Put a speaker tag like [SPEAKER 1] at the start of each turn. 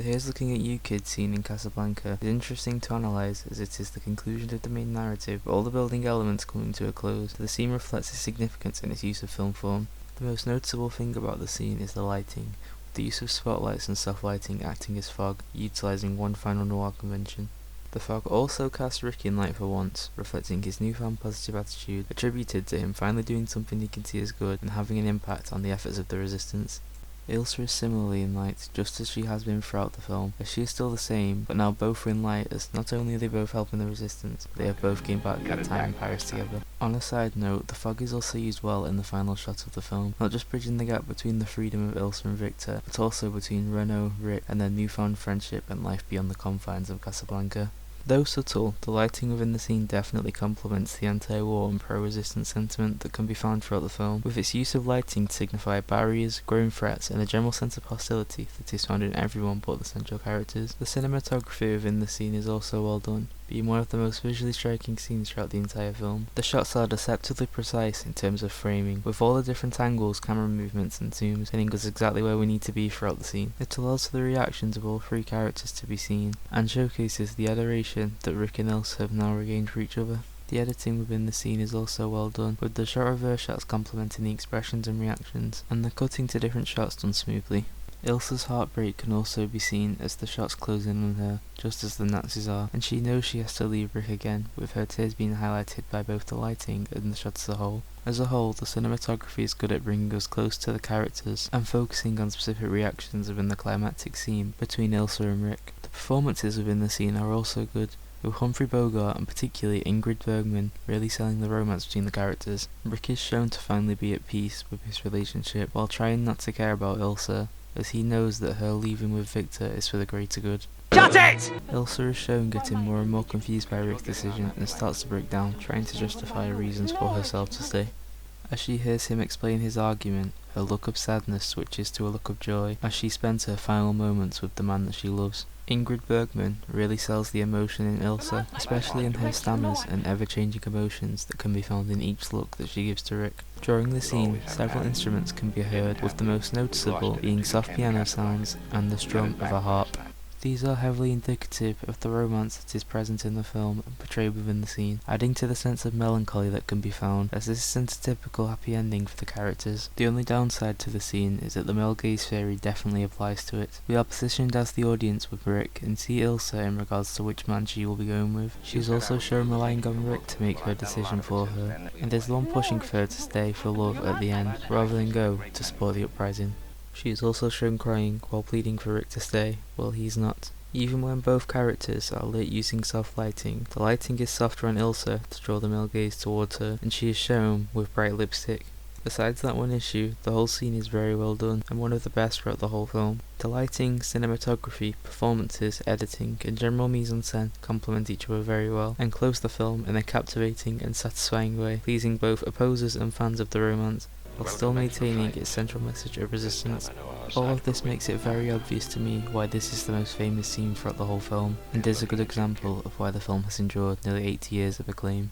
[SPEAKER 1] The Here's Looking at You Kid scene in Casablanca is interesting to analyse as it is the conclusion of the main narrative, with all the building elements coming to a close. The scene reflects its significance in its use of film form. The most noticeable thing about the scene is the lighting, with the use of spotlights and soft lighting acting as fog, utilising one final noir convention. The fog also casts Rick in light for once, reflecting his newfound positive attitude, attributed to him finally doing something he can see as good and having an impact on the efforts of the resistance. Ilsa is similarly in light, just as she has been throughout the film, as she is still the same, but now both are in light, as not only are they both helping the resistance, but they have both gained back that time in Paris together. On a side note, the fog is also used well in the final shot of the film, not just bridging the gap between the freedom of Ilsa and Victor, but also between Renault, Rick, and their newfound friendship and life beyond the confines of Casablanca. Though subtle, the lighting within the scene definitely complements the anti-war and pro-resistance sentiment that can be found throughout the film, with its use of lighting to signify barriers, growing threats, and a general sense of hostility that is found in everyone but the central characters. The cinematography within the scene is also well done, being one of the most visually striking scenes throughout the entire film. The shots are deceptively precise in terms of framing, with all the different angles, camera movements and zooms hitting us exactly where we need to be throughout the scene. It allows for the reactions of all three characters to be seen, and showcases the adoration that Rick and Ilsa have now regained for each other. The editing within the scene is also well done, with the shot reverse shots complementing the expressions and reactions, and the cutting to different shots done smoothly. Ilsa's heartbreak can also be seen as the shots close in on her, just as the Nazis are, and she knows she has to leave Rick again, with her tears being highlighted by both the lighting and the shots as a whole. As a whole, the cinematography is good at bringing us close to the characters and focusing on specific reactions within the climactic scene between Ilsa and Rick. The performances within the scene are also good, with Humphrey Bogart and particularly Ingrid Bergman really selling the romance between the characters. Rick is shown to finally be at peace with his relationship while trying not to care about Ilsa, as he knows that her leaving with Victor is for the greater good.
[SPEAKER 2] Shut it!
[SPEAKER 1] Ilsa is shown getting more and more confused by Rick's decision and starts to break down, trying to justify reasons for herself to stay. As she hears him explain his argument, her look of sadness switches to a look of joy as she spends her final moments with the man that she loves. Ingrid Bergman really sells the emotion in Ilsa, especially in her stammers and ever-changing emotions that can be found in each look that she gives to Rick. During the scene, several instruments can be heard, with the most noticeable being soft piano sounds and the strum of a harp. These are heavily indicative of the romance that is present in the film and portrayed within the scene, adding to the sense of melancholy that can be found, as this isn't a typical happy ending for the characters. The only downside to the scene is that the male gaze theory definitely applies to it. We are positioned as the audience with Rick and see Ilsa in regards to which man she will be going with. She is also shown relying on Rick to make her decision for her, and is the one pushing for her to stay for love at the end, rather than go to support the uprising. She is also shown crying while pleading for Rick to stay, while he's not. Even when both characters are lit using soft lighting, the lighting is softer on Ilsa to draw the male gaze towards her, and she is shown with bright lipstick. Besides that one issue, the whole scene is very well done, and one of the best throughout the whole film. The lighting, cinematography, performances, editing, and general mise-en-scène complement each other very well, and close the film in a captivating and satisfying way, pleasing both opposers and fans of the romance, while still maintaining its central message of resistance. All of this makes it very obvious to me why this is the most famous scene throughout the whole film, and is a good example of why the film has endured nearly 80 years of acclaim.